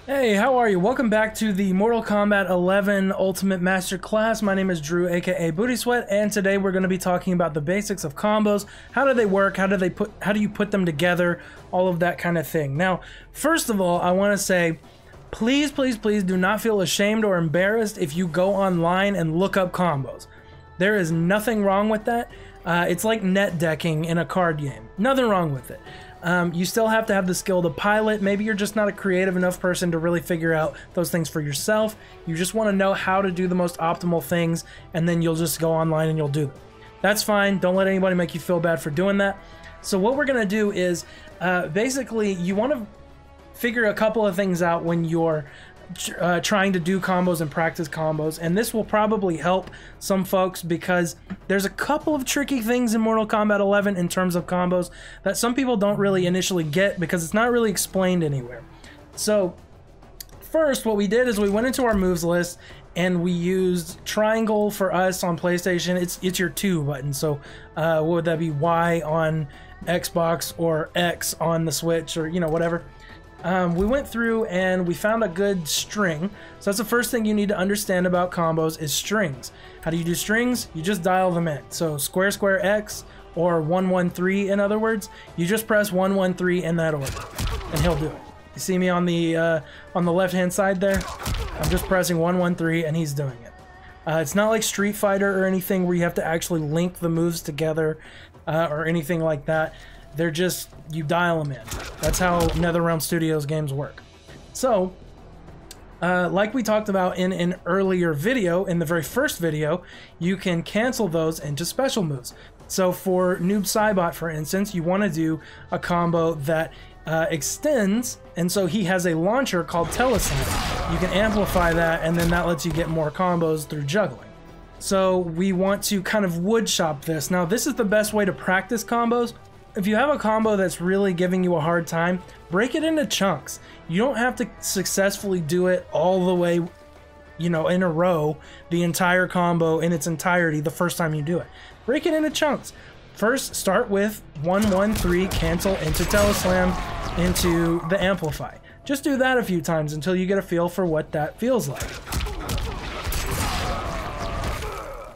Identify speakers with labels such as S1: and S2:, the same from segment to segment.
S1: Hey, how are you? Welcome back to the Mortal Kombat 11 Ultimate Master Class. My name is Drew, aka Booty Sweat, and today we're going to be talking about the basics of combos. How do they work? How do you put them together? All of that kind of thing. Now, first of all, I want to say, please do not feel ashamed or embarrassed if you go online and look up combos. There is nothing wrong with that. It's like net decking in a card game. Nothing wrong with it. You still have to have the skill to pilot. Maybe you're just not a creative enough person to really figure out those things for yourself. You just want to know how to do the most optimal things, and then you'll just go online and you'll do them. That's fine. Don't let anybody make you feel bad for doing that. So what we're going to do is basically you want to figure a couple of things out when you're trying to do combos and practice combos, and this will probably help some folks because there's a couple of tricky things in Mortal Kombat 11 in terms of combos that some people don't really initially get because it's not really explained anywhere. So first, what we did is we went into our moves list and we used triangle for us on PlayStation. It's your 2 button, so what would that be? Y on Xbox or X on the Switch, or whatever. We went through and we found a good string. So that's the first thing you need to understand about combos is strings. How do you do strings? You just dial them in. So square square X or 113 in other words, you just press 113 in that order and he'll do it. You see me on the left hand side there? I'm just pressing 113 and he's doing it. It's not like Street Fighter or anything where you have to actually link the moves together or anything like that. They're just, you dial them in. That's how NetherRealm Studios games work. So, like we talked about in an earlier video, in the very first video, you can cancel those into special moves. So for Noob Saibot, for instance, you want to do a combo that extends, and so he has a launcher called Teleslam. You can amplify that, and then that lets you get more combos through juggling. So we want to kind of woodshop this. Now, this is the best way to practice combos. If you have a combo that's really giving you a hard time, break it into chunks. You don't have to successfully do it all the way, in a row, the entire combo in its entirety the first time you do it. Break it into chunks. First, start with 113, cancel into Teleslam, into the Amplify. Just do that a few times until you get a feel for what that feels like.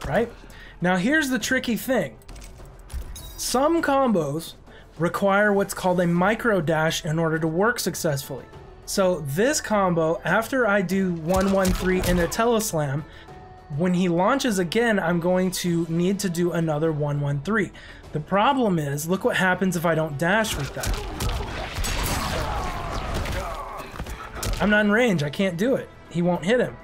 S1: Right? Now here's the tricky thing. Some combos require what's called a micro dash in order to work successfully. So this combo, after I do 113 in a Teleslam, when he launches again, I'm going to need to do another 113. The problem is, look what happens if I don't dash with that. I'm not in range, I can't do it. He won't hit him.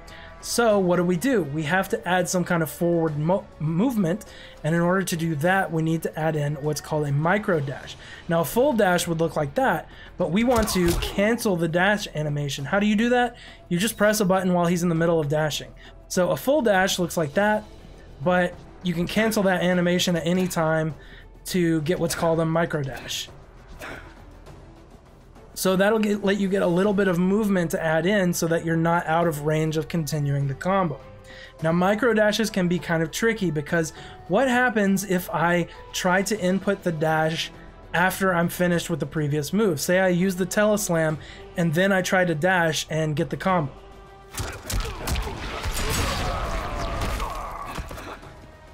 S1: So what do? We have to add some kind of forward movement, and in order to do that, we need to add in what's called a micro dash. Now a full dash would look like that, but we want to cancel the dash animation. How do you do that? You just press a button while he's in the middle of dashing. So a full dash looks like that, but you can cancel that animation at any time to get what's called a micro dash. So that'll let you get a little bit of movement to add in so that you're not out of range of continuing the combo. Now micro dashes can be kind of tricky because what happens if I try to input the dash after I'm finished with the previous move? Say I use the Teleslam and then I try to dash and get the combo.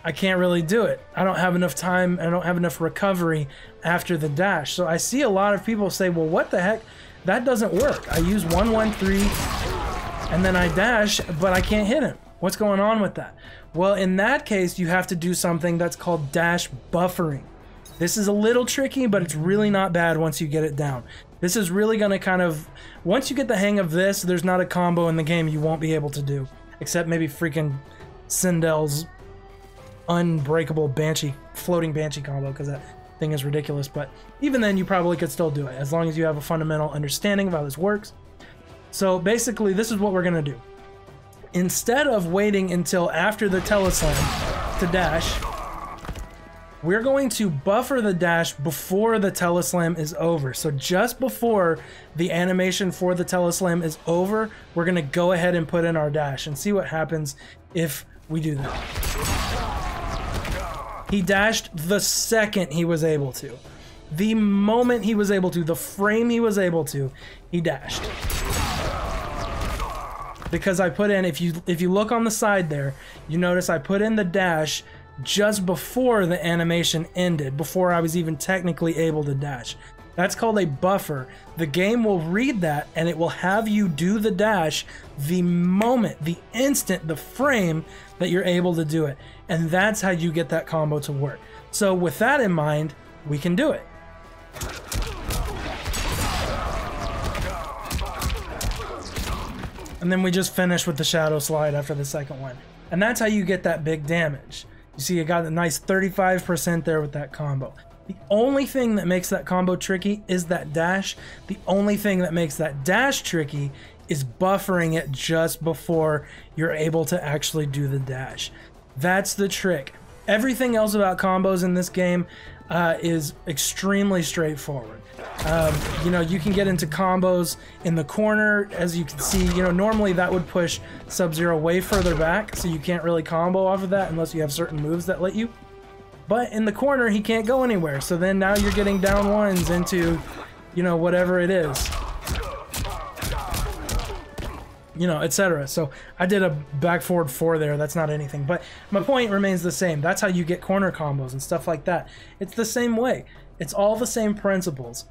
S1: I can't really do it. I don't have enough time, I don't have enough recovery after the dash. So I see a lot of people say, well, what the heck? That doesn't work. I use 113 and then I dash, but I can't hit him. What's going on with that? Well, in that case, you have to do something that's called dash buffering. This is a little tricky, but it's really not bad once you get it down. This is really going to kind of, once you get the hang of this, there's not a combo in the game you won't be able to do, except maybe freaking Sindel's unbreakable Banshee, floating Banshee combo, because that thing is ridiculous. But even then, you probably could still do it, as long as you have a fundamental understanding of how this works. So basically, this is what we're going to do. Instead of waiting until after the Teleslam to dash, we're going to buffer the dash before the Teleslam is over. So just before the animation for the Teleslam is over, we're going to go ahead and put in our dash and see what happens if we do that. He dashed the second he was able to. The moment he was able to, the frame he was able to, he dashed. because I put in, if you look on the side there, you notice I put in the dash just before the animation ended, before I was even technically able to dash. That's called a buffer. The game will read that and it will have you do the dash the moment, the instant, the frame that you're able to do it. And that's how you get that combo to work. So with that in mind, we can do it. And then we just finish with the shadow slide after the second one. And that's how you get that big damage. You see, you got a nice 35% there with that combo. The only thing that makes that combo tricky is that dash. The only thing that makes that dash tricky is buffering it just before you're able to actually do the dash. That's the trick. Everything else about combos in this game is extremely straightforward. You know, you can get into combos in the corner, as you can see. You know, normally that would push Sub-Zero way further back, so you can't really combo off of that unless you have certain moves that let you. But in the corner, he can't go anywhere, so then now you're getting down ones into, you know, whatever it is. You know, etc. So I did a back forward 4 there. That's not anything, but my point remains the same. That's how you get corner combos and stuff like that. It's the same way. It's all the same principles.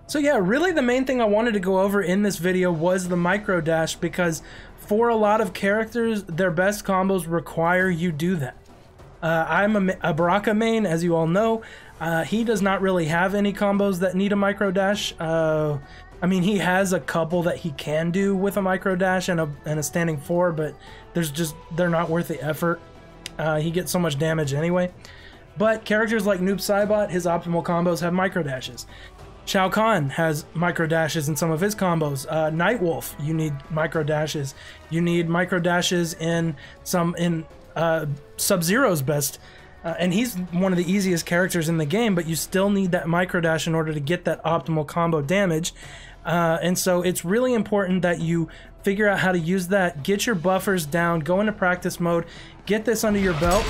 S1: So yeah, really the main thing I wanted to go over in this video was the micro dash, because for a lot of characters, their best combos require you do that. I'm a Baraka main, as you all know. He does not really have any combos that need a micro dash. I mean, he has a couple that he can do with a micro dash and a standing 4, but they're not worth the effort. He gets so much damage anyway. But characters like Noob Saibot, his optimal combos have micro dashes. Shao Kahn has micro dashes in some of his combos. Nightwolf, you need micro dashes. You need micro dashes in Sub-Zero's best. And he's one of the easiest characters in the game, but you still need that micro dash in order to get that optimal combo damage. And so it's really important that you figure out how to use that, get your buffers down, go into practice mode, get this under your belt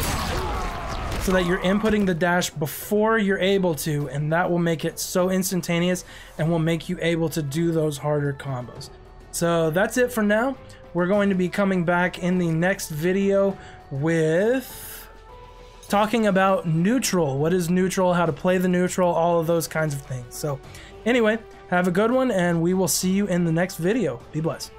S1: so that you're inputting the dash before you're able to, and that will make it so instantaneous and will make you able to do those harder combos. So that's it for now. We're going to be coming back in the next video with talking about neutral. What is neutral, how to play the neutral, all of those kinds of things. So anyway, have a good one, and we will see you in the next video. Be blessed.